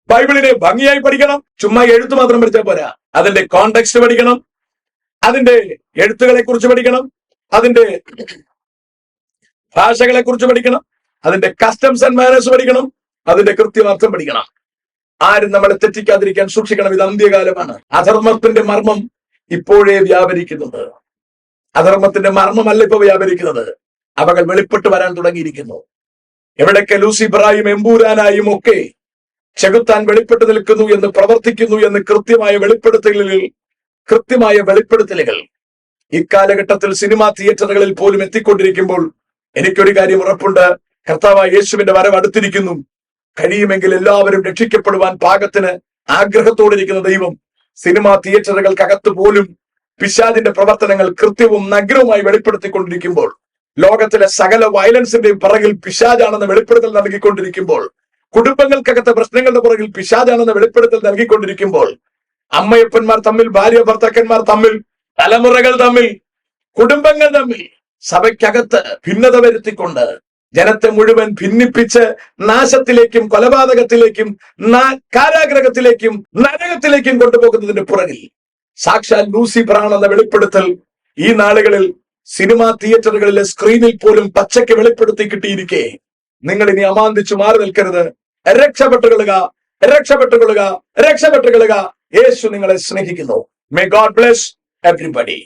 ബൈബിളിനെ ഭംഗിയായി പഠിക്കണം. ചുമ്മാ എഴുത്ത് മാത്രം പഠിച്ചാൽ പോരാ. അതിന്റെ കോണ്ടെക്സ്റ്റ് പഠിക്കണം. അതിന്റെ എഴുത്തുകളെ കുറിച്ച് പഠിക്കണം. അതിന്റെ ഭാഷകളെ കുറിച്ച് പഠിക്കണം. അതിന്റെ കസ്റ്റംസ് ആൻഡ് മാനേഴ്സ് പഠിക്കണം. അതിന്റെ കൃത്യാർത്ഥം പഠിക്കണം. ആരും നമ്മളെ തെറ്റിക്കാതിരിക്കാൻ സൂക്ഷിക്കണം. ഇത് അന്ത്യകാലമാണ്. അധർമ്മത്തിന്റെ മർമ്മം ഇപ്പോഴേ വ്യാപരിക്കുന്നത്. അധർമ്മത്തിന്റെ മർമ്മമല്ല ഇപ്പൊ വ്യാപരിക്കുന്നത്. അവകൾ വെളിപ്പെട്ട് വരാൻ തുടങ്ങിയിരിക്കുന്നു. എവിടൊക്കെ ലൂസിഫറായും എമ്പൂരാനായും ഒക്കെ ചെകുത്താൻ വെളിപ്പെട്ടു നിൽക്കുന്നു എന്ന്, പ്രവർത്തിക്കുന്നു എന്ന് കൃത്യമായ വെളിപ്പെടുത്തലുകൾ ഇക്കാലഘട്ടത്തിൽ സിനിമാ തിയേറ്ററുകളിൽ പോലും എത്തിക്കൊണ്ടിരിക്കുമ്പോൾ എനിക്കൊരു കാര്യം ഉറപ്പുണ്ട്, കർത്താവായ യേശുവിന്റെ വരവ് അടുത്തിരിക്കുന്നു. കഴിയുമെങ്കിൽ എല്ലാവരും രക്ഷിക്കപ്പെടുവാൻ പാകത്തിന് ആഗ്രഹത്തോടിരിക്കുന്ന ദൈവം സിനിമാ തിയേറ്ററുകൾക്കകത്ത് പോലും പിശാചിന്റെ പ്രവർത്തനങ്ങൾ കൃത്യവും നഗ്നവുമായി വെളിപ്പെടുത്തിക്കൊണ്ടിരിക്കുമ്പോൾ, ലോകത്തിലെ സകല വയലൻസിന്റെയും പിറകിൽ പിശാചാണെന്ന് വെളിപ്പെടുത്തൽ നൽകിക്കൊണ്ടിരിക്കുമ്പോൾ, കുടുംബങ്ങൾക്കകത്തെ പ്രശ്നങ്ങളുടെ പുറകിൽ പിശാചാണെന്ന് വെളിപ്പെടുത്തൽ നൽകിക്കൊണ്ടിരിക്കുമ്പോൾ, അമ്മയപ്പന്മാർ തമ്മിൽ, ഭാര്യ ഭർത്താക്കന്മാർ തമ്മിൽ, തലമുറകൾ തമ്മിൽ, കുടുംബങ്ങൾ തമ്മിൽ, സഭയ്ക്കകത്ത് ഭിന്നത വരുത്തിക്കൊണ്ട് ജനത്തെ മുഴുവൻ ഭിന്നിപ്പിച്ച് നാശത്തിലേക്കും കൊലപാതകത്തിലേക്കും കാരാഗ്രഹത്തിലേക്കും നരകത്തിലേക്കും കൊണ്ടുപോകുന്നതിന്റെ പുറകിൽ സാക്ഷാൽ ലൂസിഫറാണെന്ന വെളിപ്പെടുത്തൽ ഈ നാളുകളിൽ സിനിമാ തിയേറ്ററുകളിലെ സ്ക്രീനിൽ പോലും പച്ചയ്ക്ക് വെളിപ്പെടുത്തി കിട്ടിയിരിക്കെ നിങ്ങൾ ഇനി അമാന്തിച്ചു മാറി നിൽക്കരുത്. രക്ഷപ്പെട്ടുകൊള്ളുക. യേശു നിങ്ങളെ സ്നേഹിക്കുന്നു. May God bless everybody.